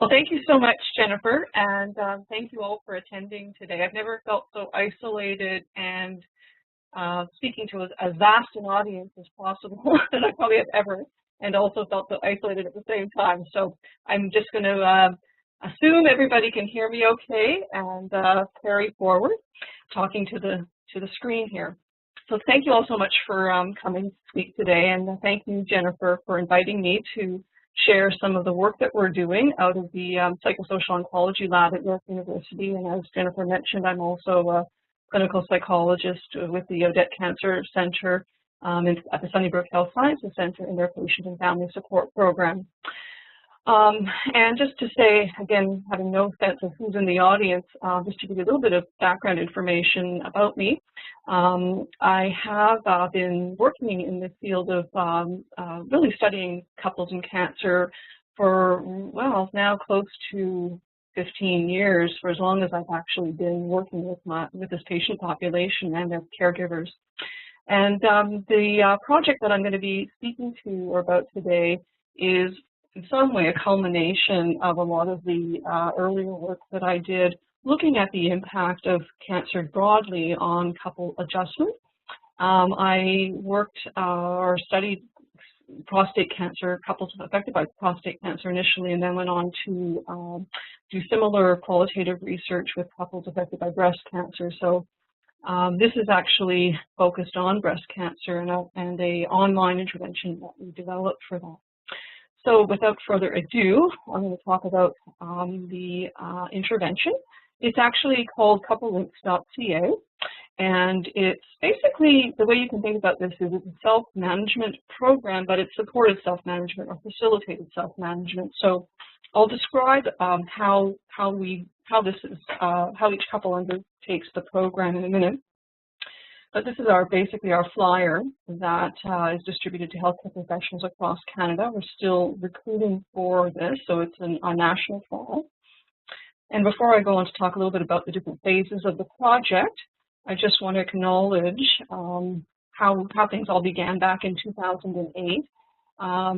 Well, thank you so much, Jennifer, and thank you all for attending today. I've never felt so isolated and speaking to as vast an audience as possible that I probably have ever, and also felt so isolated at the same time. So I'm just going to assume everybody can hear me okay and carry forward, talking to the screen here. So thank you all so much for coming to speak today, and thank you, Jennifer, for inviting me to share some of the work that we're doing out of the Psychosocial Oncology Lab at York University. And as Jennifer mentioned, I'm also a clinical psychologist with the Odette Cancer Center at the Sunnybrook Health Sciences Center in their patient and family support program. And just to say, again, having no sense of who's in the audience, just to give you a little bit of background information about me, I have been working in the field of really studying couples in cancer for, well, now close to 15 years, for as long as I've actually been working with this patient population and their caregivers. And the project that I'm going to be speaking to or about today is in some way a culmination of a lot of the earlier work that I did looking at the impact of cancer broadly on couple adjustment. I worked or studied prostate cancer, couples affected by prostate cancer initially, and then went on to do similar qualitative research with couples affected by breast cancer. So this is actually focused on breast cancer and a online intervention that we developed for that. So without further ado, I'm going to talk about the intervention. It's actually called couplelinks.ca, and it's basically, the way you can think about this is it's a self-management program, but it's supported self-management or facilitated self-management. So I'll describe how each couple undertakes the program in a minute. But this is basically our flyer that is distributed to healthcare professionals across Canada. We're still recruiting for this, so it's a national trial. And before I go on to talk a little bit about the different phases of the project, I just want to acknowledge how things all began back in 2008.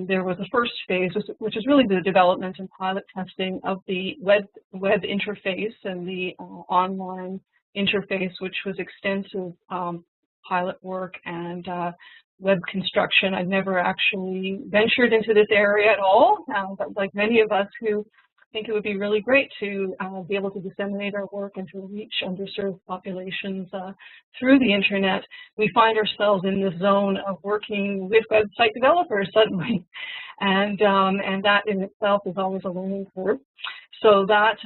There was a first phase, which is really the development and pilot testing of the web interface and the online interface, which was extensive pilot work and web construction. I've never actually ventured into this area at all, but like many of us who think it would be really great to be able to disseminate our work and to reach underserved populations through the internet, we find ourselves in the zone of working with website developers suddenly, and that in itself is always a learning curve. So that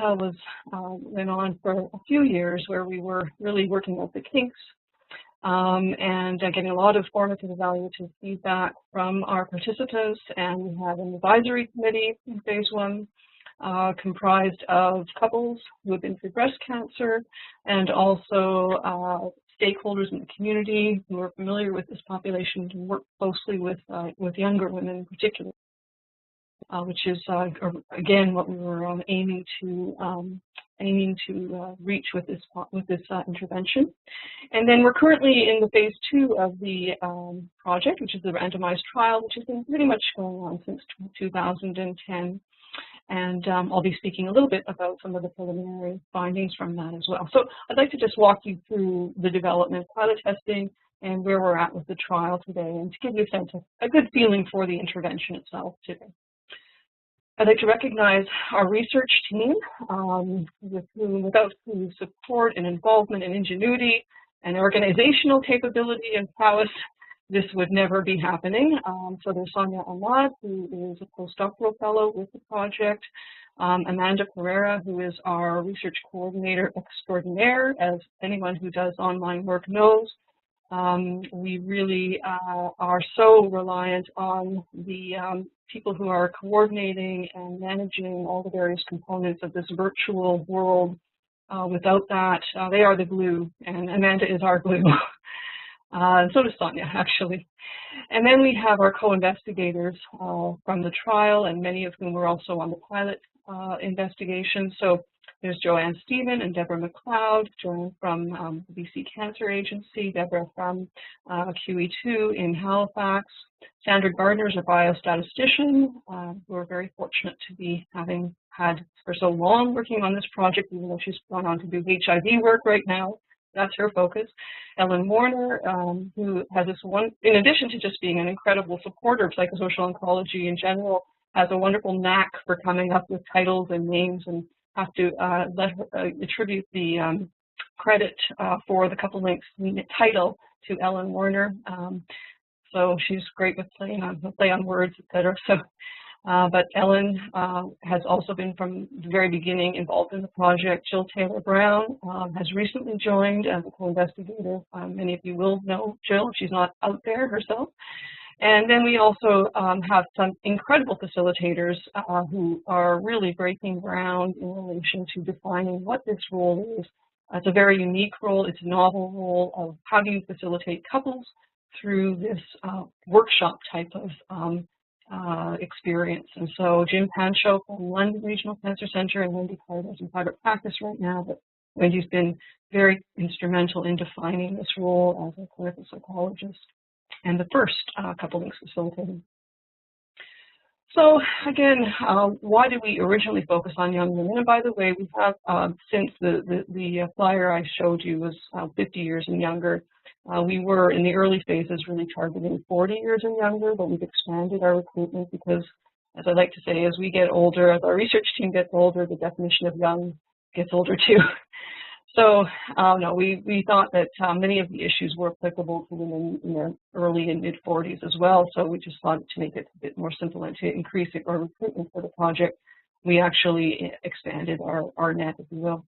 went on for a few years, where we were really working out the kinks and getting a lot of formative evaluative feedback from our participants. And we had an advisory committee in phase one comprised of couples who have been through breast cancer and also stakeholders in the community who are familiar with this population and work closely with younger women in particular. Which is again what we were aiming to reach with this intervention. And then we're currently in the phase 2 of the project, which is the randomized trial, which has been pretty much going on since 2010. And I'll be speaking a little bit about some of the preliminary findings from that as well. So I'd like to just walk you through the development, pilot testing, and where we're at with the trial today, and to give you a sense of a good feeling for the intervention itself today. I'd like to recognize our research team, without whose support and involvement and ingenuity and organizational capability and prowess, this would never be happening. So there's Sonia Ahmad, who is a postdoctoral fellow with the project, Amanda Pereira, who is our research coordinator extraordinaire, as anyone who does online work knows. We really are so reliant on the people who are coordinating and managing all the various components of this virtual world. Without that, they are the glue, and Amanda is our glue. And so does Sonia, actually. And then we have our co-investigators from the trial, and many of whom were also on the pilot investigation. So there's Joanne Stephen and Deborah McLeod, Joanne from the BC Cancer Agency, Deborah from QE2 in Halifax. Sandra Gardner is a biostatistician, who we're very fortunate to be having had for so long working on this project, even though she's gone on to do HIV work right now. That's her focus. Ellen Warner, who has this one, in addition to just being an incredible supporter of psychosocial oncology in general, has a wonderful knack for coming up with titles and names, and have to let her attribute the credit for the couple links title to Ellen Warner. So she's great with play on words, etc. So, but Ellen has also been from the very beginning involved in the project. Jill Taylor-Brown has recently joined as a co-investigator. Many of you will know Jill. She's not out there herself. And then we also have some incredible facilitators who are really breaking ground in relation to defining what this role is. It's a very unique role. It's a novel role of how do you facilitate couples through this workshop type of experience. And so Jim Pancho from London Regional Cancer Center, and Wendy Carter's in private practice right now, but Wendy's been very instrumental in defining this role as a clinical psychologist, and the first couple links facilitated. So again, why did we originally focus on young women? And by the way, we have, since the flyer I showed you was 50 years and younger, we were in the early phases really targeting 40 years and younger, but we've expanded our recruitment because, as I like to say, as we get older, as our research team gets older, the definition of young gets older too. So no, we thought that many of the issues were applicable to women in their early and mid-40s as well. So we just thought to make it a bit more simple and to increase our recruitment for the project, we actually expanded our net, if you will.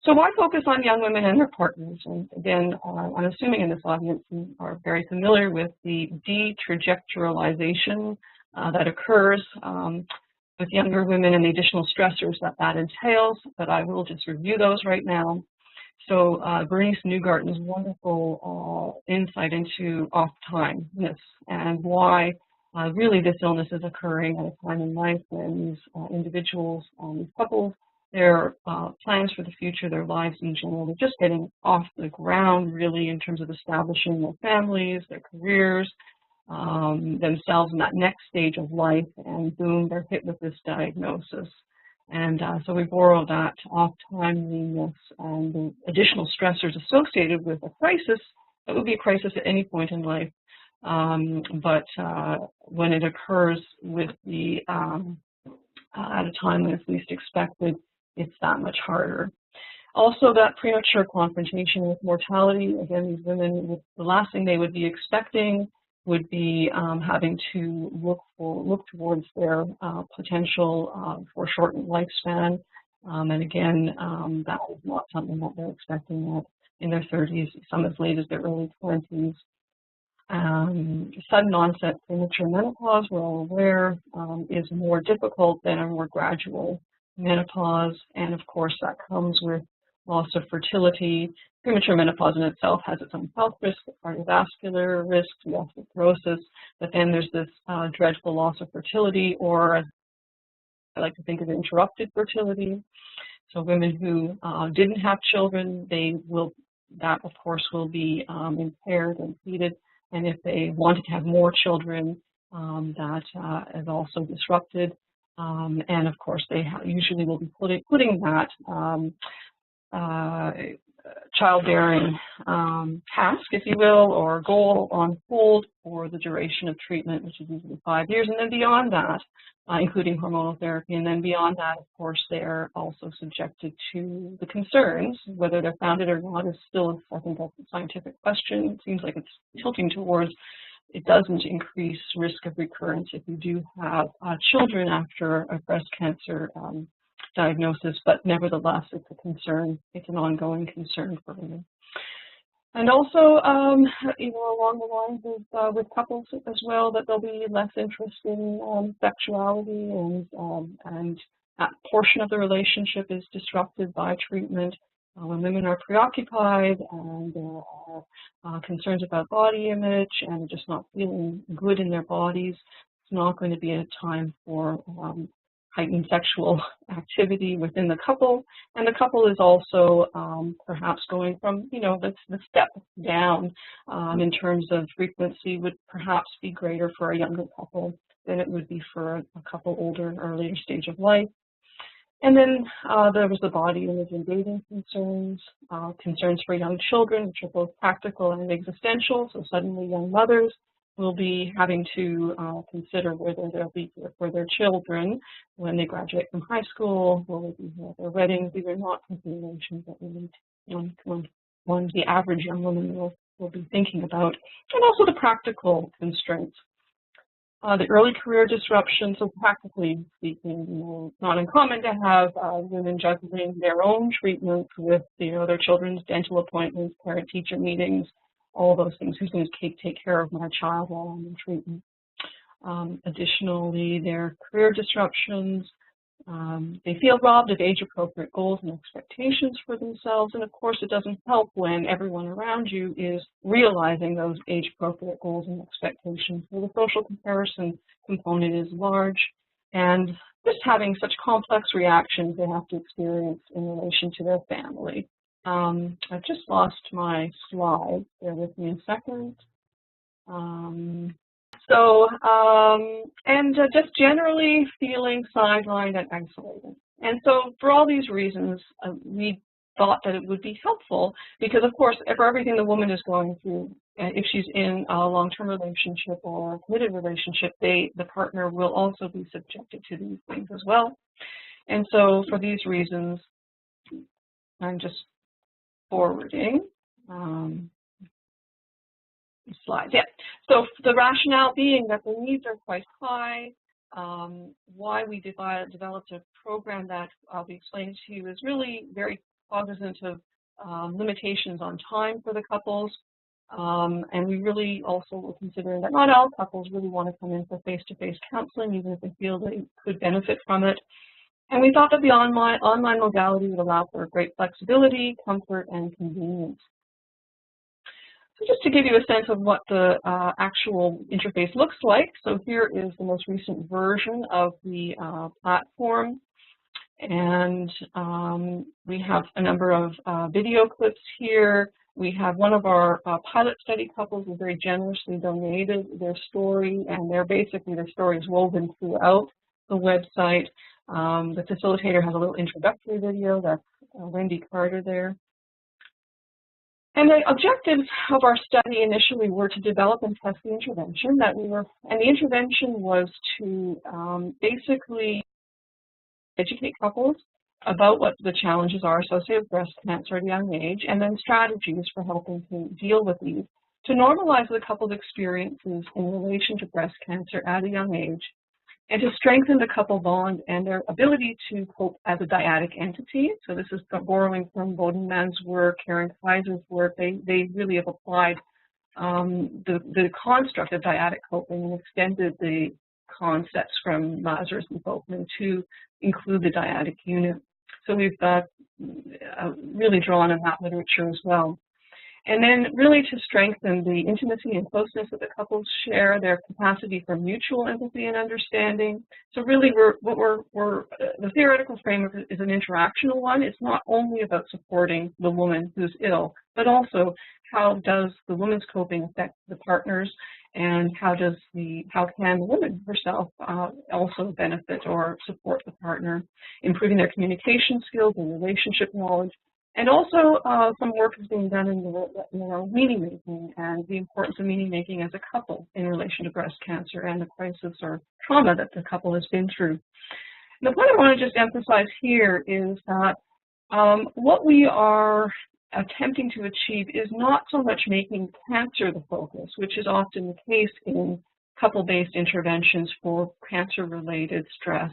So why focus on young women and their partners? And again, I'm assuming in this audience you are very familiar with the de-trajectorialization that occurs with younger women and the additional stressors that entails, but I will just review those right now. So Bernice Newgarten's wonderful insight into off-timeness and why really this illness is occurring at a time in life when these individuals, these couples, their plans for the future, their lives in general, they're just getting off the ground really in terms of establishing their families, their careers, themselves in that next stage of life, and boom, they're hit with this diagnosis. And so we borrow that off-timeliness and the additional stressors associated with a crisis. That would be a crisis at any point in life, but when it occurs with the at a time when it's least expected, it's that much harder. Also, that premature confrontation with mortality. Again, these women, the last thing they would be expecting would be having to look towards their potential for shortened lifespan. And again, that is not something that they're expecting in their 30s, some as late as their early 20s. Sudden onset premature menopause, we're all aware, is more difficult than a more gradual menopause. And of course, that comes with loss of fertility. Premature menopause in itself has its own health risks, cardiovascular risks, osteoporosis, but then there's this dreadful loss of fertility, or as I like to think of interrupted fertility. So women who didn't have children, that of course will be impaired and impeded. And if they wanted to have more children, that is also disrupted. And of course, they usually will be putting that childbearing task, if you will, or goal on hold for the duration of treatment, which is usually 5 years. And then beyond that, including hormonal therapy, and then beyond that, of course, they're also subjected to the concerns. Whether they're founded or not is still, I think, a scientific question. It seems like it's tilting towards it doesn't increase risk of recurrence if you do have children after a breast cancer diagnosis, but nevertheless, it's a concern. It's an ongoing concern for women. And also, along the lines of with couples as well, that there'll be less interest in sexuality, and that portion of the relationship is disrupted by treatment. When women are preoccupied and there are concerns about body image and just not feeling good in their bodies, it's not going to be a time for heightened sexual activity within the couple. And the couple is also perhaps going from, the step down in terms of frequency would perhaps be greater for a younger couple than it would be for a couple older or later stage of life. And then there was the body image and dating concerns, concerns for young children, which are both practical and existential. So suddenly young mothers will be having to consider whether they'll be here for their children when they graduate from high school, will they be here at their weddings. These are not considerations that we need the average young woman will be thinking about. And also the practical constraints. The early career disruption, so practically speaking, not uncommon to have women juggling their own treatments with, their children's dental appointments, parent-teacher meetings, all those things. Who's going to take care of my child while I'm in treatment? Additionally, their career disruptions, they feel robbed of age-appropriate goals and expectations for themselves, and of course it doesn't help when everyone around you is realizing those age-appropriate goals and expectations. So the social comparison component is large, and just having such complex reactions they have to experience in relation to their family. I've just lost my slide. Bear with me a second. Just generally feeling sidelined and isolated. And so for all these reasons, we thought that it would be helpful because, of course, for everything the woman is going through, if she's in a long-term relationship or a committed relationship, the partner will also be subjected to these things as well. And so for these reasons, I'm just forwarding. Slides. Yeah. So the rationale being that the needs are quite high. Why we developed a program that I'll be explaining to you is really very cognizant of limitations on time for the couples. And we really also were considering that not all couples really want to come in for face-to-face counseling, even if they feel they could benefit from it. And we thought that the online modality would allow for great flexibility, comfort, and convenience. So just to give you a sense of what the actual interface looks like, so here is the most recent version of the platform. And we have a number of video clips here. We have one of our pilot study couples who very generously donated their story, and their story is woven throughout the website. The facilitator has a little introductory video. That's Wendy Carter there. And the objectives of our study initially were to develop and test the intervention and the intervention was to basically educate couples about what the challenges are associated with breast cancer at a young age, and then strategies for helping to deal with these, to normalize the couple's experiences in relation to breast cancer at a young age, and to strengthen the couple bond and their ability to cope as a dyadic entity. So this is borrowing from Bodenmann's work, Karen Kaiser's work. They really have applied the construct of dyadic coping and extended the concepts from Lazarus and Folkman to include the dyadic unit. So we've really drawn on that literature as well. And then really to strengthen the intimacy and closeness that the couples share, their capacity for mutual empathy and understanding. So really the theoretical framework is an interactional one. It's not only about supporting the woman who's ill, but also how does the woman's coping affect the partners, and how can the woman herself also benefit or support the partner, improving their communication skills and relationship knowledge. And also some work is being done in meaning making and the importance of meaning making as a couple in relation to breast cancer and the crisis or trauma that the couple has been through. And the point I want to just emphasize here is that what we are attempting to achieve is not so much making cancer the focus, which is often the case in couple-based interventions for cancer-related stress.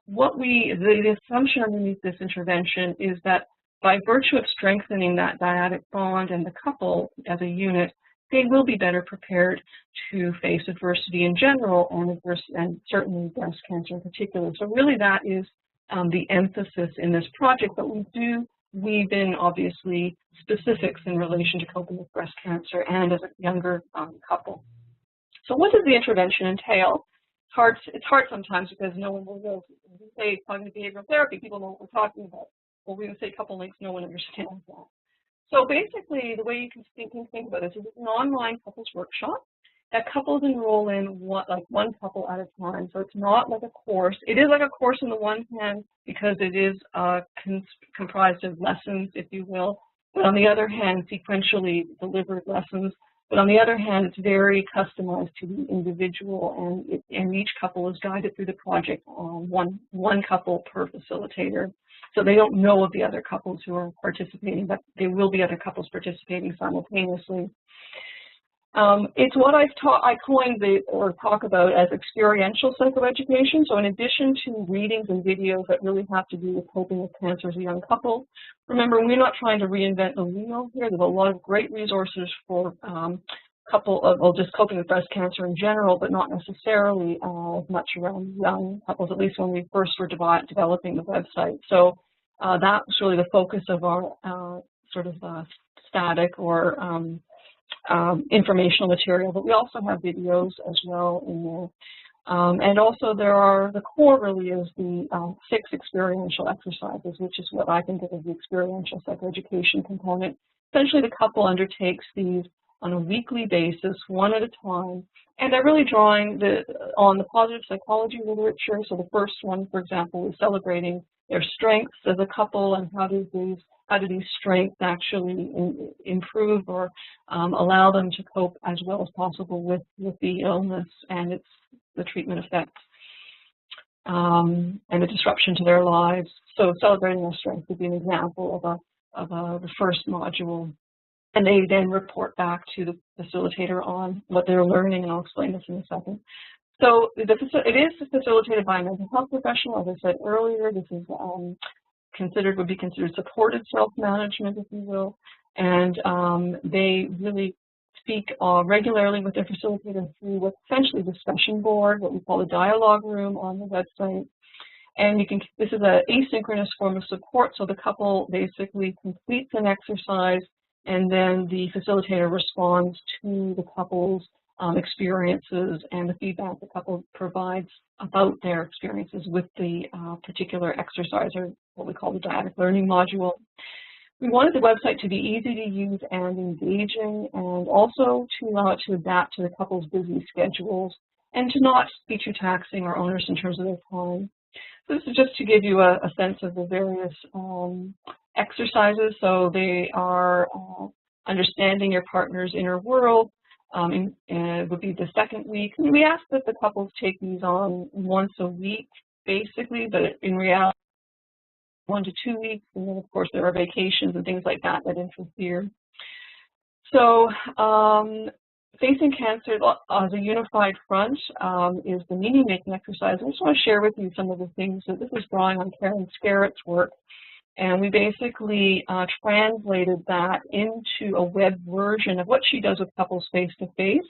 The assumption underneath this intervention is that by virtue of strengthening that dyadic bond and the couple as a unit, they will be better prepared to face adversity in general and certainly breast cancer in particular. So really that is the emphasis in this project, but we do we've been obviously specifics in relation to coping with breast cancer and as a younger couple. So what does the intervention entail? It's hard sometimes because no one will know. When we say cognitive behavioral therapy, people know what we're talking about. Well, we would say couple links, no one understands that. So basically, the way you can think about this is it's an online couples workshop that couples enroll in one couple at a time. So it's not like a course. It is like a course on the one hand because it is comprised of lessons, if you will, but on the other hand, sequentially delivered lessons. But on the other hand, it's very customized to the individual, and each couple is guided through the project on one couple per facilitator. So they don't know of the other couples who are participating, but there will be other couples participating simultaneously. It's what I coined or talk about as experiential psychoeducation. So in addition to readings and videos that really have to do with coping with cancer as a young couple, remember, we're not trying to reinvent the wheel here. There's a lot of great resources for just coping with breast cancer in general, but not necessarily as much around young couples, at least when we first were developing the website. So that was really the focus of our sort of static or informational material, but we also have videos as well in there. And also the core really is the 6 experiential exercises, which is what I think of as the experiential psychoeducation component. Essentially, the couple undertakes these on a weekly basis, one at a time, and they're really drawing on the positive psychology literature. So the first one, for example, is celebrating their strengths as a couple and how do these strengths actually improve or allow them to cope as well as possible with the illness and the treatment effects and the disruption to their lives. So celebrating their strengths would be an example of the first module. And they then report back to the facilitator on what they're learning, and I'll explain this in a second. So it is facilitated by a mental health professional. As I said earlier, this is would be considered supported self-management, if you will, and they really speak regularly with their facilitator through what's essentially a discussion board, what we call a dialogue room on the website. And this is an asynchronous form of support, so the couple basically completes an exercise, and then the facilitator responds to the couple's experiences and the feedback the couple provides about their experiences with the particular exercise, or what we call the dyadic learning module. We wanted the website to be easy to use and engaging, and also to allow it to adapt to the couple's busy schedules and to not be too taxing or onerous in terms of their time. So this is just to give you a sense of the various exercises. So they are understanding your partner's inner world, would be the second week. And we ask that the couples take these on once a week, basically, but in reality, 1 to 2 weeks. And then, of course, there are vacations and things like that interfere. So facing cancer as a unified front is the meaning-making exercise. I just want to share with you some of the things. So this is drawing on Karen Scarrett's work. And we basically translated that into a web version of what she does with couples face-to-face,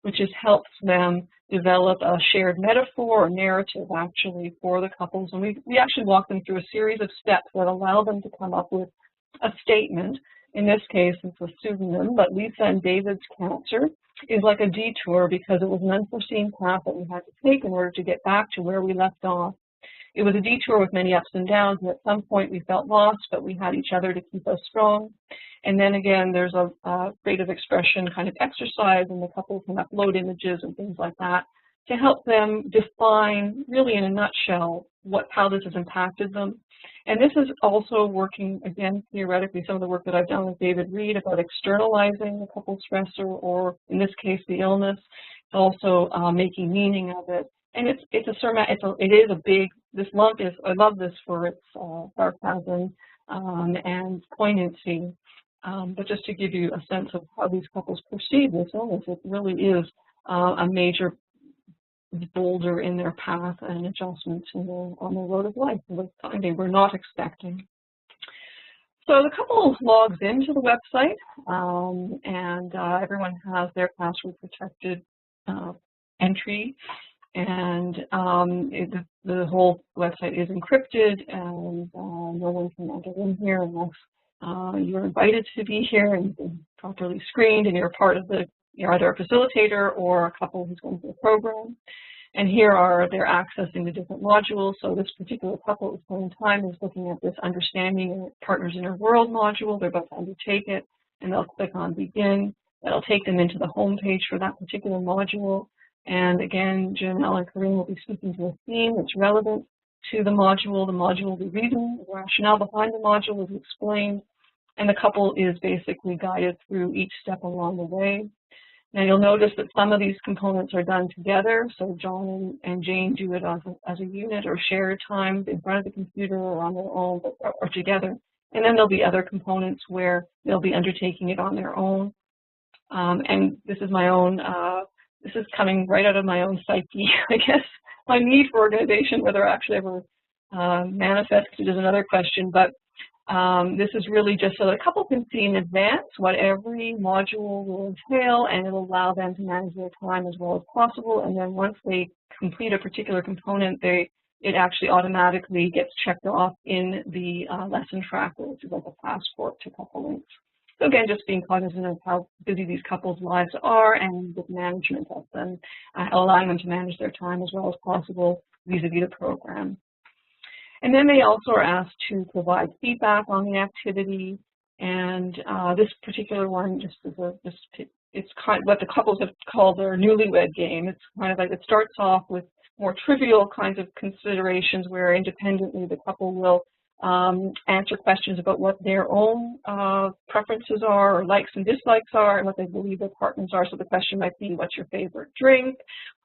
which helps them develop a shared metaphor or narrative, actually, for the couples. And we actually walk them through a series of steps that allow them to come up with a statement. In this case, it's a pseudonym, but Lisa and David's cancer is like a detour because it was an unforeseen path that we had to take in order to get back to where we left off. It was a detour with many ups and downs, and at some point we felt lost, but we had each other to keep us strong. And then again, there's a creative expression kind of exercise, and the couple can upload images and things like that to help them define, really in a nutshell, how this has impacted them. And this is also working, again, theoretically, some of the work that I've done with David Reed about externalizing the couple's stressor, or in this case, the illness, also making meaning of it. And it is a big, this lump is, I love this for its sarcasm and poignancy. But just to give you a sense of how these couples perceive this illness, it really is a major boulder in their path and adjustments on the road of life, with time they were not expecting. So the couple logs into the website, and everyone has their password protected entry. And the whole website is encrypted, and no one can enter in here unless you're invited to be here and you've been properly screened and you're part of you're either a facilitator or a couple who's going through the program. And here they're accessing the different modules. So this particular couple at this point in time is looking at this Understanding Partners Interworld module. They're about to undertake it, and they'll click on Begin. That'll take them into the home page for that particular module. And again, Janelle and Corinne will be speaking to a theme that's relevant to the module. The module will be reading the rationale behind the module is explained, and the couple is basically guided through each step along the way. Now you'll notice that some of these components are done together. So John and Jane do it as a unit or shared time in front of the computer or on their own or together. And then there'll be other components where they'll be undertaking it on their own. And this is my own, this is coming right out of my own psyche, I guess. My need for organization, whether I actually ever manifested is another question, but this is really just so that a couple can see in advance what every module will entail, and it'll allow them to manage their time as well as possible. And then once they complete a particular component, it actually automatically gets checked off in the lesson tracker, which is like a passport to couple links. So again, just being cognizant of how busy these couples' lives are and with management of them, allowing them to manage their time as well as possible vis-a-vis the program. And then they also are asked to provide feedback on the activity. And this particular one, it's kind of what the couples have called their newlywed game. It's kind of like it starts off with more trivial kinds of considerations where independently the couple will answer questions about what their own preferences are or likes and dislikes are and what they believe their partners are. So the question might be, what's your favorite drink?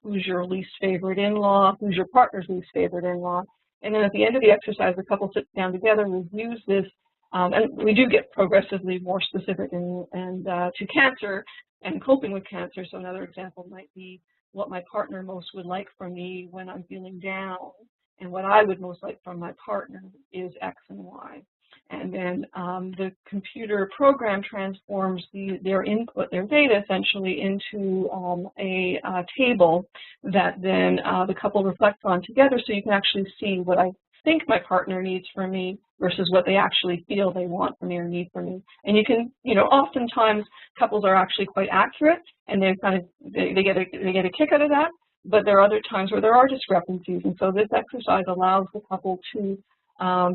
Who's your least favorite in-law? Who's your partner's least favorite in-law? And then at the end of the exercise, the couple sits down together, reviews this, and we do get progressively more specific and to cancer and coping with cancer. So another example might be what my partner most would like from me when I'm feeling down, and what I would most like from my partner is X and Y. And then the computer program transforms their input, their data essentially, into a table that then the couple reflects on together, so you can actually see what I think my partner needs from me versus what they actually feel they want from me or need from me. And you can, oftentimes couples are actually quite accurate, and they get a kick out of that. But there are other times where there are discrepancies, and so this exercise allows the couple to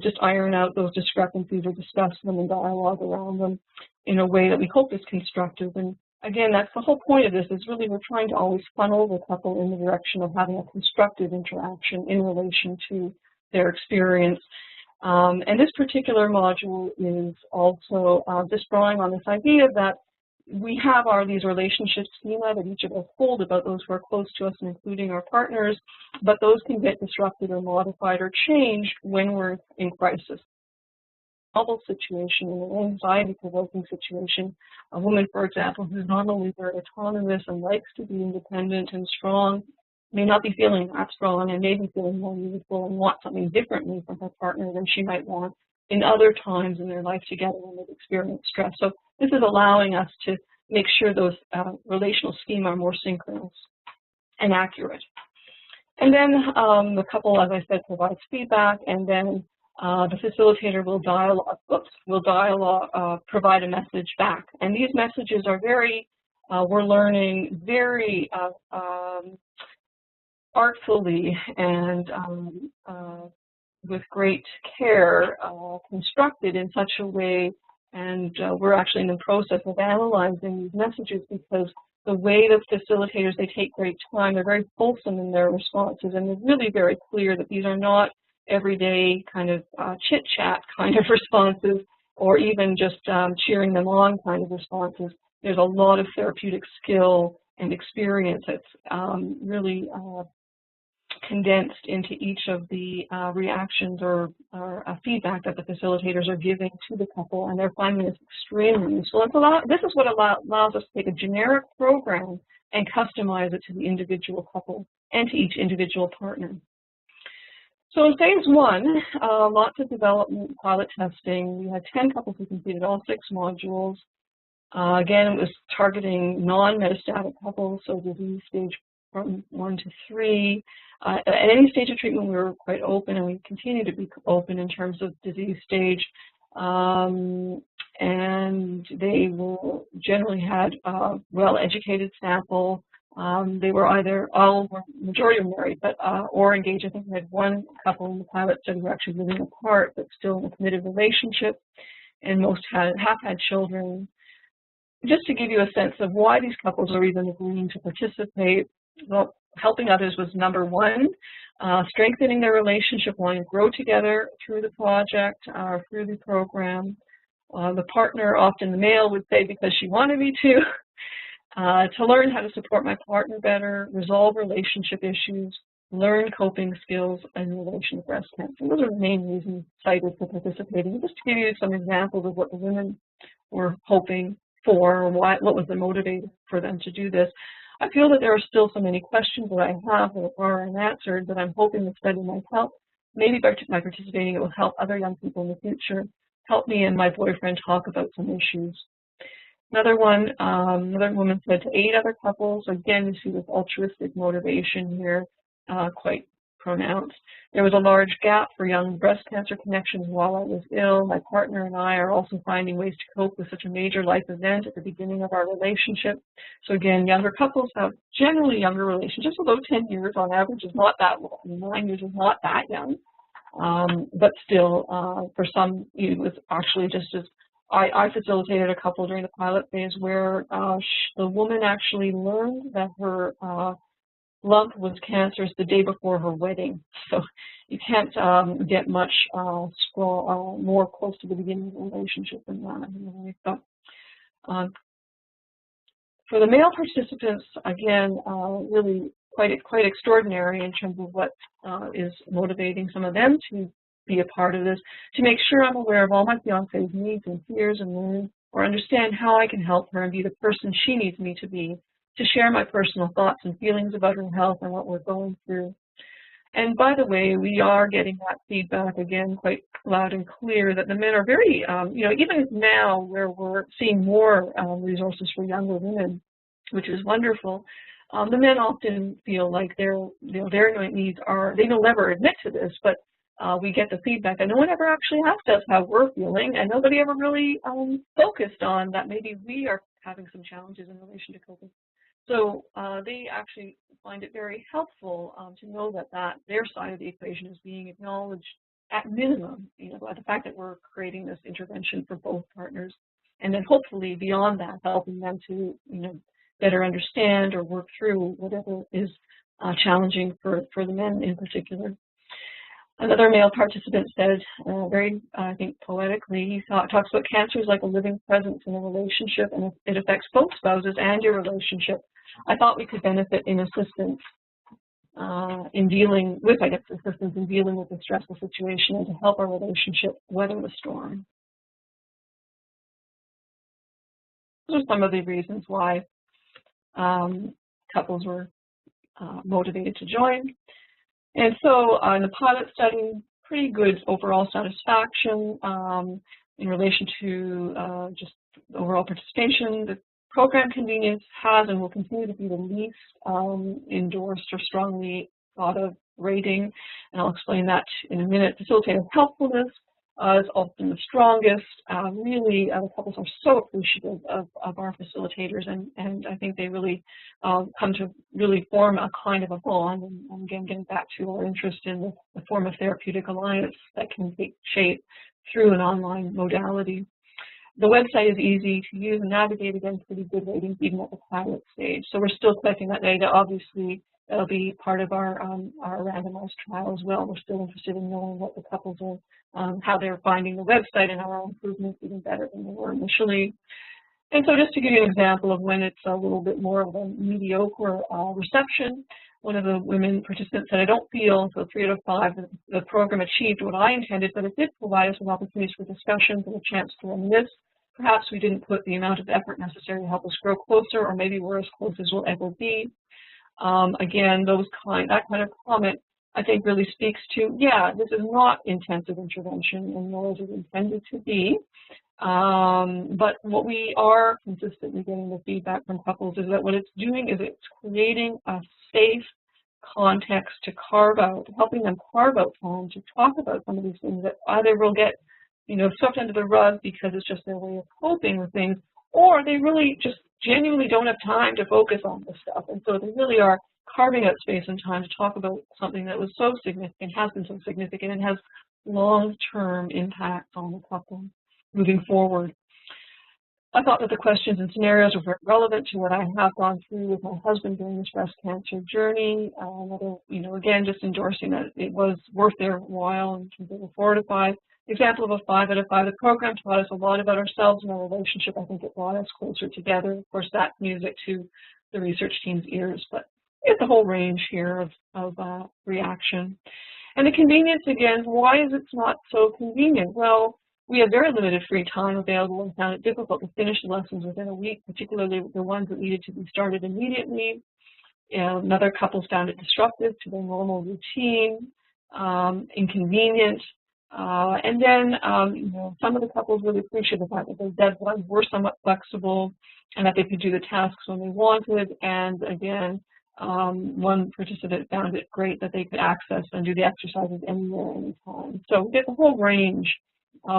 just iron out those discrepancies or discuss them and dialogue around them in a way that we hope is constructive. And again, that's the whole point of this, is really we're trying to always funnel the couple in the direction of having a constructive interaction in relation to their experience. And this particular module is also just drawing on this idea that we have these relationship schema that each of us hold about those who are close to us, including our partners, but those can get disrupted or modified or changed when we're in crisis. A novel situation, in an anxiety-provoking situation, a woman, for example, who's normally very autonomous and likes to be independent and strong, may not be feeling that strong and may be feeling more youthful and want something differently from her partner than she might want in other times in their life together when they've experienced stress. So this is allowing us to make sure those relational schema are more synchronous and accurate. And then the couple, as I said, provides feedback, and then the facilitator will provide a message back. And these messages are very, we're learning very artfully and with great care constructed in such a way, and we're actually in the process of analyzing these messages, because the way the facilitators, they take great time, they're very fulsome in their responses, and they're really very clear that these are not everyday kind of chit-chat kind of responses, or even just cheering them on kind of responses. There's a lot of therapeutic skill and experience that's really condensed into each of the reactions or feedback that the facilitators are giving to the couple, and they're finding this extremely useful. And so this is what allows us to take a generic program and customize it to the individual couple and to each individual partner. So in phase one, lots of development, pilot testing. We had 10 couples who completed all 6 modules. Again, it was targeting non-metastatic couples, so disease stage from 1 to 3. At any stage of treatment, we were quite open, and we continue to be open in terms of disease stage. And they generally had a well-educated sample. They were either majority were married, but or engaged. I think we had one couple in the pilot study who were actually living apart, but still in a committed relationship, and most have had children. Just to give you a sense of why these couples are even agreeing to participate, well, helping others was number one. Strengthening their relationship, wanting to grow together through the project, through the program. The partner, often the male, would say because she wanted me to learn how to support my partner better, resolve relationship issues, learn coping skills in relation to breast cancer. Those are the main reasons cited for participating. Just to give you some examples of what the women were hoping for, or what was the motivator for them to do this. I feel that there are still so many questions that I have that are unanswered that I'm hoping the study might help. Maybe by participating, it will help other young people in the future, help me and my boyfriend talk about some issues. Another woman said to 8 other couples. Again, you see this altruistic motivation here, quite pronounced. There was a large gap for young breast cancer connections while I was ill. My partner and I are also finding ways to cope with such a major life event at the beginning of our relationship. So again, younger couples have generally younger relationships, although 10 years on average is not that long. 9 years is not that young. But still, for some, it was actually just as I facilitated a couple during the pilot phase where the woman actually learned that her lump was cancerous the day before her wedding. So you can't get much more close to the beginning of the relationship than that. But, for the male participants, again, really quite extraordinary in terms of what is motivating some of them to be a part of this, to make sure I'm aware of all my fiance's needs and fears and moods, or understand how I can help her and be the person she needs me to be, to share my personal thoughts and feelings about her health and what we're going through. And by the way, we are getting that feedback again quite loud and clear that the men are very, even now where we're seeing more resources for younger women, which is wonderful, the men often feel like their needs are, they don't ever admit to this, but we get the feedback that no one ever actually asked us how we're feeling, and nobody ever really focused on that maybe we are having some challenges in relation to coping. So they actually find it very helpful to know that their side of the equation is being acknowledged at minimum, by the fact that we're creating this intervention for both partners, and then hopefully beyond that, helping them to better understand or work through whatever is challenging for the men in particular. Another male participant said, very, I think, poetically, he talks about cancer is like a living presence in a relationship, and it affects both spouses and your relationship. I thought we could benefit in assistance in dealing with, assistance in dealing with a stressful situation and to help our relationship weather the storm. Those are some of the reasons why couples were motivated to join. And so in the pilot study, pretty good overall satisfaction in relation to just overall participation. The program convenience has and will continue to be the least endorsed or strongly thought of rating, and I'll explain that in a minute. Facilitative helpfulness is often the strongest. Really, the couples are so appreciative of our facilitators, and I think they really come to really form a kind of a bond. And again, getting back to our interest in the form of therapeutic alliance that can take shape through an online modality. The website is easy to use and navigate, again, pretty good ratings even at the pilot stage. So we're still collecting that data. Obviously, that'll be part of our randomized trial as well. We're still interested in knowing what the couples are, how they're finding the website and how our improvements even better than they were initially. And so just to give you an example of when it's a little bit more of a mediocre reception, one of the women participants said, I don't feel, so 3 out of 5, the program achieved what I intended, but it did provide us with opportunities for discussions and a chance to reminisce. Perhaps we didn't put the amount of effort necessary to help us grow closer, or maybe we're as close as we'll ever be. Again, that kind of comment, I think, really speaks to, yeah, this is not intensive intervention, and nor is it intended to be. But what we are consistently getting the feedback from couples is that what it's doing is it's creating a safe context to carve out, helping them carve out time to talk about some of these things that either will get, swept under the rug because it's just their way of coping with things, or they really just genuinely don't have time to focus on this stuff. And so they really are carving out space and time to talk about something that was so significant, has been so significant, and has long-term impacts on the couple moving forward. I thought that the questions and scenarios were very relevant to what I have gone through with my husband during this breast cancer journey. Again, just endorsing that it was worth their while in terms of a 4 out of 5. Example of a 5 out of 5. The program taught us a lot about ourselves and our relationship. I think it brought us closer together. Of course, that's music to the research team's ears, but we get the whole range here of reaction. And the convenience, again, why is it not so convenient? Well, we have very limited free time available and found it difficult to finish the lessons within a week, particularly the ones that needed to be started immediately. Another couple found it disruptive to their normal routine, inconvenient. And then, some of the couples really appreciated the fact that their deadlines were somewhat flexible and that they could do the tasks when they wanted. And again, one participant found it great that they could access and do the exercises anywhere, anytime. So we get the whole range.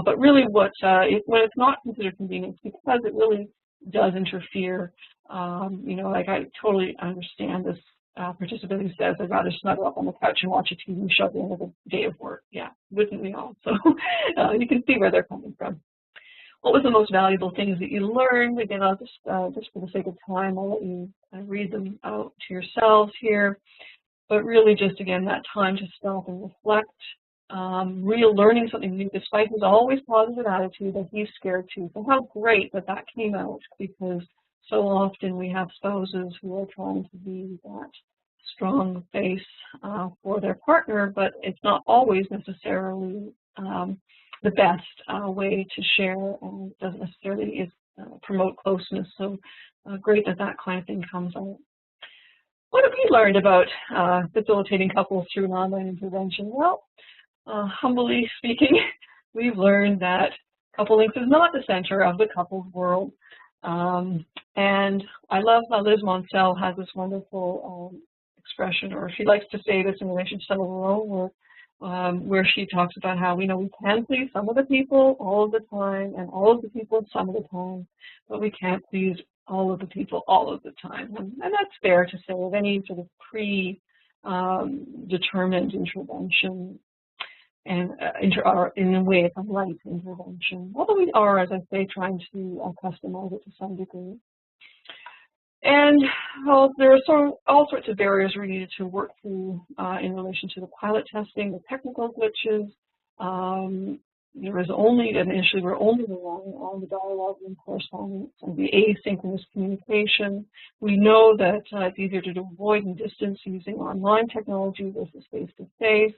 But really when it's not considered convenience, because it really does interfere, like I totally understand this participant who says, I'd rather snuggle up on the couch and watch a TV show at the end of the day of work. Yeah, wouldn't we all? So you can see where they're coming from. What was the most valuable things that you learned? Again, I'll just for the sake of time, I'll let you read them out to yourselves here. But really just, again, that time to stop and reflect. Real learning something new, despite his always positive attitude that he's scared too. So how great that that came out, because so often we have spouses who are trying to be that strong face for their partner, but it's not always necessarily the best way to share, and it doesn't necessarily promote closeness. So great that that kind of thing comes out. What have we learned about facilitating couples through an online intervention? Well, humbly speaking, we've learned that couple links is not the center of the couple's world. And I love how Liz Monsell has this wonderful expression, or she likes to say this in relation to some of her own work, where she talks about how we can please some of the people all of the time and all of the people some of the time, but we can't please all of the people all of the time. And that's fair to say of any sort of pre-determined intervention, and in a way it's a light intervention, although we are, as I say, trying to customize it to some degree. And well, there are all sorts of barriers we needed to work through in relation to the pilot testing, the technical glitches. There was initially we're only relying on the dialogue and correspondence and the asynchronous communication. We know that it's easier to avoid and distance using online technology versus face-to-face.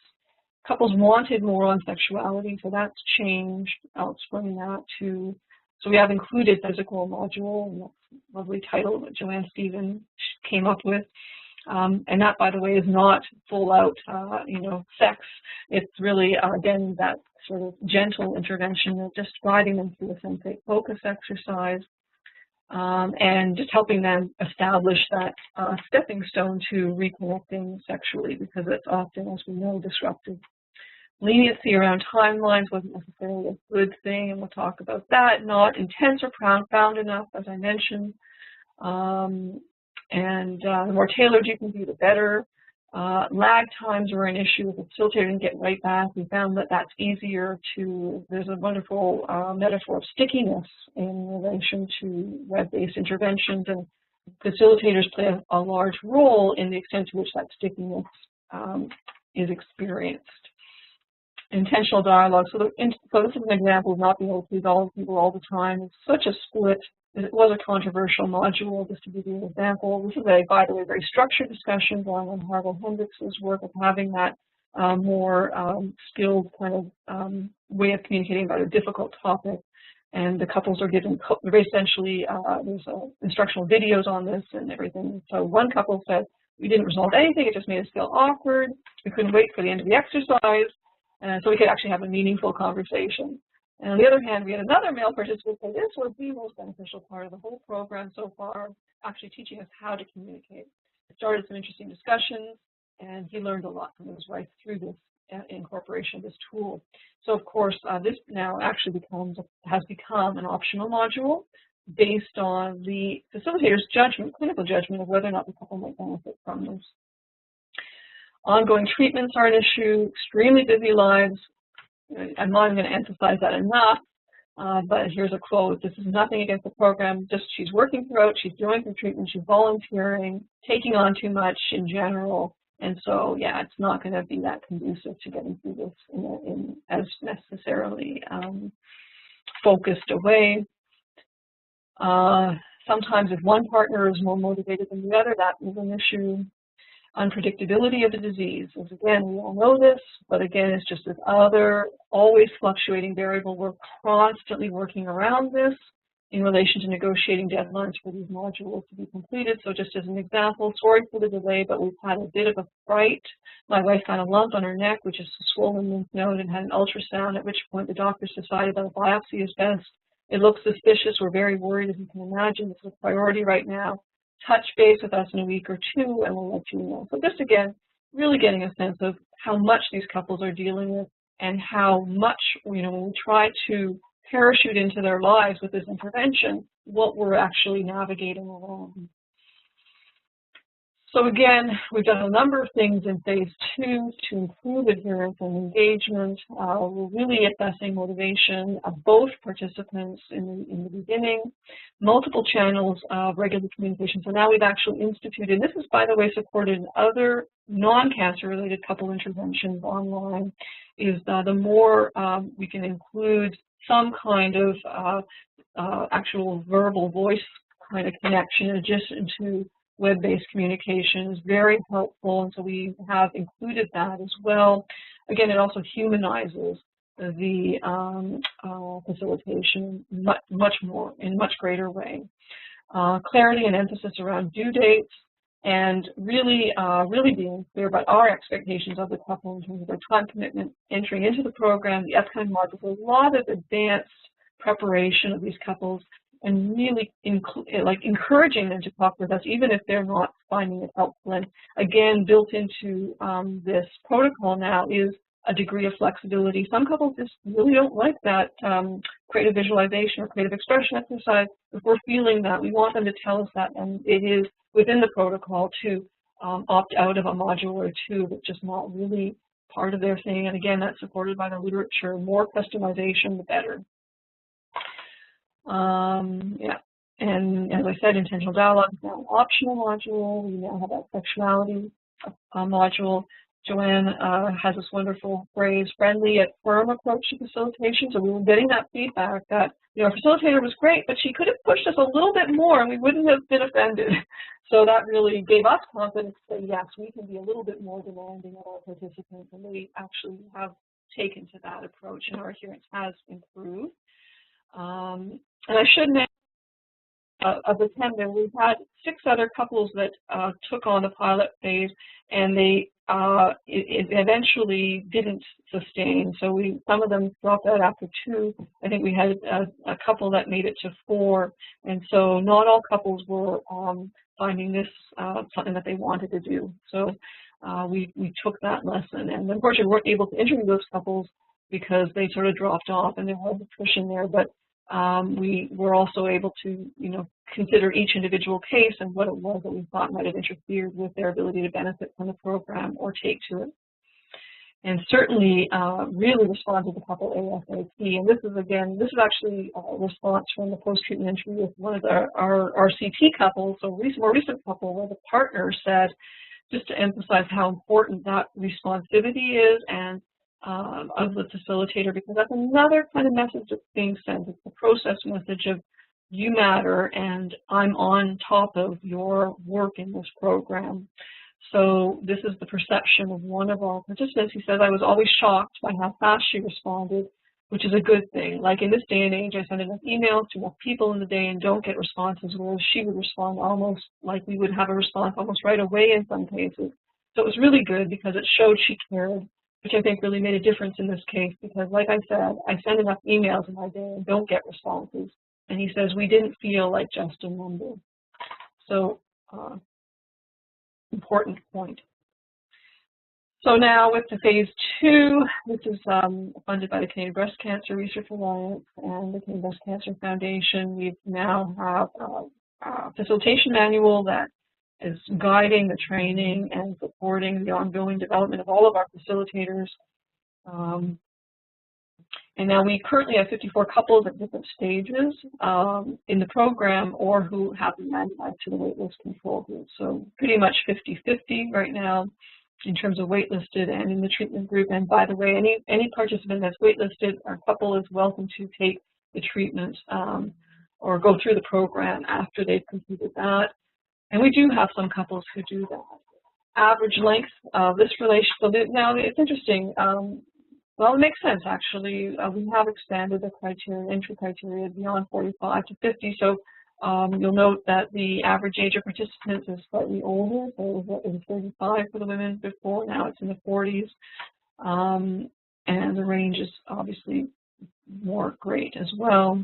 Couples wanted more on sexuality, so that's changed. I'll explain that too. So we have included physical module, and that's a lovely title that Joanne Stephen came up with. And that, by the way, is not full out, sex. It's really, again, that sort of gentle intervention of just guiding them through a sensate focus exercise and just helping them establish that stepping stone to reconnecting sexually, because it's often, as we know, disruptive. Leniency around timelines wasn't necessarily a good thing, and we'll talk about that. Not intense or profound enough, as I mentioned. The more tailored you can be, the better. Lag times were an issue with the facilitator and get right back. We found that that's easier to, there's a wonderful metaphor of stickiness in relation to web-based interventions, and facilitators play a large role in the extent to which that stickiness is experienced. Intentional dialogue. So this is an example of not being able to please all the people all the time. It's such a split. It was a controversial module, just to give you an example. This is, by the way, very structured discussion going on Harville Hendricks' work of having that more skilled kind of way of communicating about a difficult topic. And the couples are given, essentially, there's instructional videos on this and everything. So one couple said, we didn't resolve anything, it just made us feel awkward. We couldn't wait for the end of the exercise. So we could actually have a meaningful conversation. And on the other hand, we had another male participant say this was the most beneficial part of the whole program so far, actually teaching us how to communicate. It started some interesting discussions, and he learned a lot from his wife through this incorporation of this tool. So of course, this now actually has become an optional module based on the facilitator's judgment, clinical judgment of whether or not the couple might benefit from this. Ongoing treatments are an issue, extremely busy lives. I'm not going to emphasize that enough, but here's a quote. This is nothing against the program, just she's working throughout, she's going through treatment, she's volunteering, taking on too much in general, and so, yeah, it's not going to be that conducive to getting through this in as necessarily focused a way. Sometimes if one partner is more motivated than the other, that is an issue. Unpredictability of the disease is, again, we all know this, but again, it's just this other always fluctuating variable. We're constantly working around this in relation to negotiating deadlines for these modules to be completed. So just as an example, sorry for the delay, but we've had a bit of a fright. My wife found a lump on her neck, which is a swollen lymph node, and had an ultrasound, at which point the doctors decided that a biopsy is best. It looks suspicious. We're very worried, as you can imagine. This is a priority right now. Touch base with us in a week or two, and we'll let you know. So just, again, really getting a sense of how much these couples are dealing with and how much, when we try to parachute into their lives with this intervention, what we're actually navigating around. So again, we've done a number of things in phase 2 to improve adherence and engagement. We're really assessing motivation of both participants in the beginning, multiple channels of regular communication. So now we've actually instituted, and this is, by the way, supported in other non-cancer related couple interventions online, is the more we can include some kind of actual verbal voice kind of connection in addition to web-based communication is very helpful, and so we have included that as well. Again, it also humanizes the facilitation much more, in a much greater way. Clarity and emphasis around due dates, and really being clear about our expectations of the couple in terms of their time commitment entering into the program, the upcoming modules, a lot of advanced preparation of these couples, and really encouraging them to talk with us, even if they're not finding it helpful. And again, built into this protocol now is a degree of flexibility. Some couples just really don't like that creative visualization or creative expression exercise. If we're feeling that, we want them to tell us that, and it is within the protocol to opt out of a module or two that's just not really part of their thing. And again, that's supported by the literature. More customization, the better. Yeah, and as I said, intentional dialogue is now an optional module. We now have that sexuality module. Joanne has this wonderful phrase, friendly yet firm approach to facilitation. So we were getting that feedback that, our facilitator was great, but she could have pushed us a little bit more and we wouldn't have been offended. So that really gave us confidence that, yes, we can be a little bit more demanding of our participants, and we actually have taken to that approach, and our adherence has improved. And I should mention, of the 10, we've had 6 other couples that took on the pilot phase, and they it eventually didn't sustain. So some of them dropped out after 2. I think we had a couple that made it to 4, and so not all couples were finding this something that they wanted to do. So we took that lesson, and unfortunately we weren't able to interview those couples because they sort of dropped off, and there was attrition there. But we were also able to, consider each individual case and what it was that we thought might have interfered with their ability to benefit from the program or take to it. And certainly really respond to the couple ASAP. And this is actually a response from the post-treatment interview with one of our RCT couples, so more recent couple, where the partner said, just to emphasize how important that responsivity is and of the facilitator, because that's another kind of message that's being sent. It's the process message of you matter and I'm on top of your work in this program. So this is the perception of one of our participants. He says, I was always shocked by how fast she responded, which is a good thing. Like in this day and age, I send enough emails to enough people in the day and don't get responses, whereas she would respond almost like we would have a response almost right away in some cases. So it was really good because it showed she cared. which I think really made a difference in this case, because like I said, I send enough emails in my day and don't get responses. And he says, we didn't feel like just a number. So important point. So now with the phase 2, this is funded by the Canadian Breast Cancer Research Alliance and the Canadian Breast Cancer Foundation. We now have a facilitation manual that is guiding the training and supporting the ongoing development of all of our facilitators. And now we currently have 54 couples at different stages in the program or who have been randomized to the waitlist control group. So pretty much 50-50 right now in terms of waitlisted and in the treatment group. And by the way, any participant that's waitlisted, our couple is welcome to take the treatment or go through the program after they've completed that. And we do have some couples who do that. Average length of this relationship. So now it's interesting. Well, it makes sense, actually. We have expanded the criteria, entry criteria beyond 45 to 50. So you'll note that the average age of participants is slightly older. So it was 35 for the women before. Now it's in the 40s. And the range is obviously more great as well.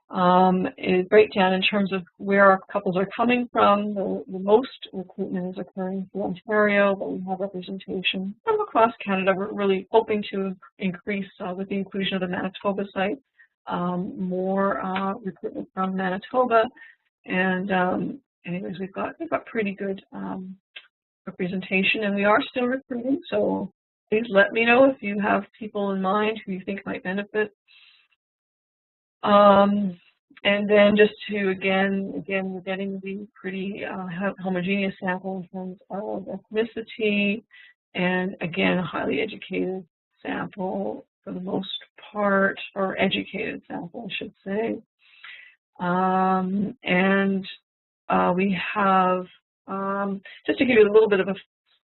A breakdown in terms of where our couples are coming from. The most recruitment is occurring through Ontario, but we have representation from across Canada. We're really hoping to increase with the inclusion of the Manitoba site, more recruitment from Manitoba. And anyways, we've got pretty good representation, and we are still recruiting. So please let me know if you have people in mind who you think might benefit. And then just to, again, we're getting the pretty homogeneous sample in terms of ethnicity, and again, a highly educated sample for the most part, or educated sample, I should say. We have, just to give you a little bit of a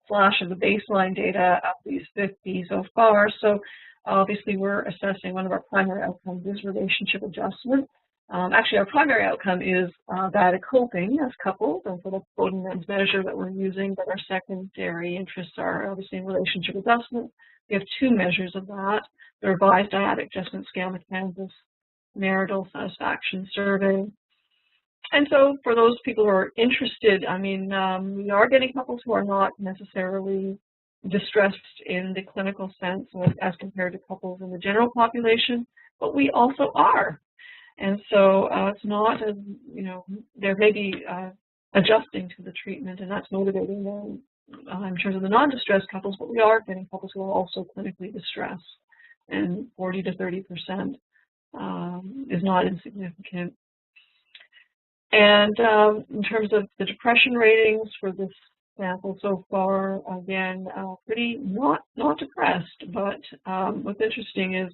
flash of the baseline data of these 50 so far. So obviously, we're assessing one of our primary outcomes is relationship adjustment. Actually, our primary outcome is that coping as couples, and so that's the Bowden-Men's measure that we're using, but our secondary interests are obviously in relationship adjustment. We have 2 measures of that: the revised dyadic adjustment scale and the Kansas marital satisfaction survey. And so for those people who are interested, I mean, we are getting couples who are not necessarily distressed in the clinical sense as compared to couples in the general population, but we also are. And so it's not, as, you know, there may be adjusting to the treatment, and that's motivating them in terms of the non-distressed couples, but we are getting couples who are also clinically distressed, and 40 to 30% is not insignificant. And in terms of the depression ratings for this sample so far, again, pretty not depressed, but what's interesting is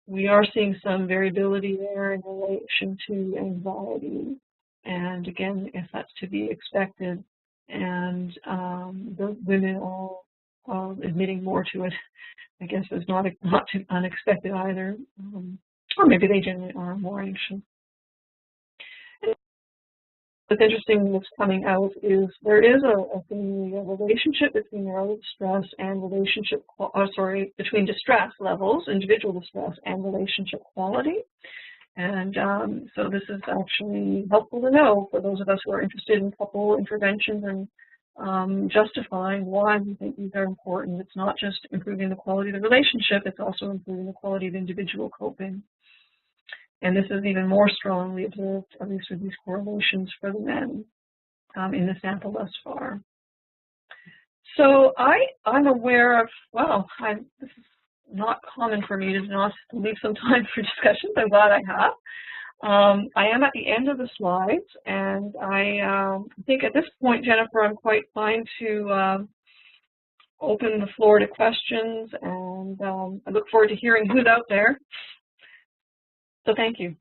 we are seeing some variability there in relation to anxiety, and again, if that's to be expected, and the women are admitting more to it, I guess is not too unexpected either, or maybe they generally are more anxious. What's interesting that's coming out is there is a relationship between neural distress and between distress levels, individual distress, and relationship quality. And so this is actually helpful to know for those of us who are interested in couple interventions and justifying why we think these are important. It's not just improving the quality of the relationship, it's also improving the quality of individual coping. And this is even more strongly observed, at least with these correlations for the men in the sample thus far. So I'm aware of, well, this is not common for me to not leave some time for discussions. I'm glad I have. I am at the end of the slides, and I think at this point, Jennifer, I'm quite fine to open the floor to questions, and I look forward to hearing who's out there. So thank you.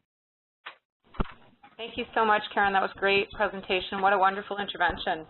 Thank you so much, Karen. That was a great presentation. What a wonderful intervention.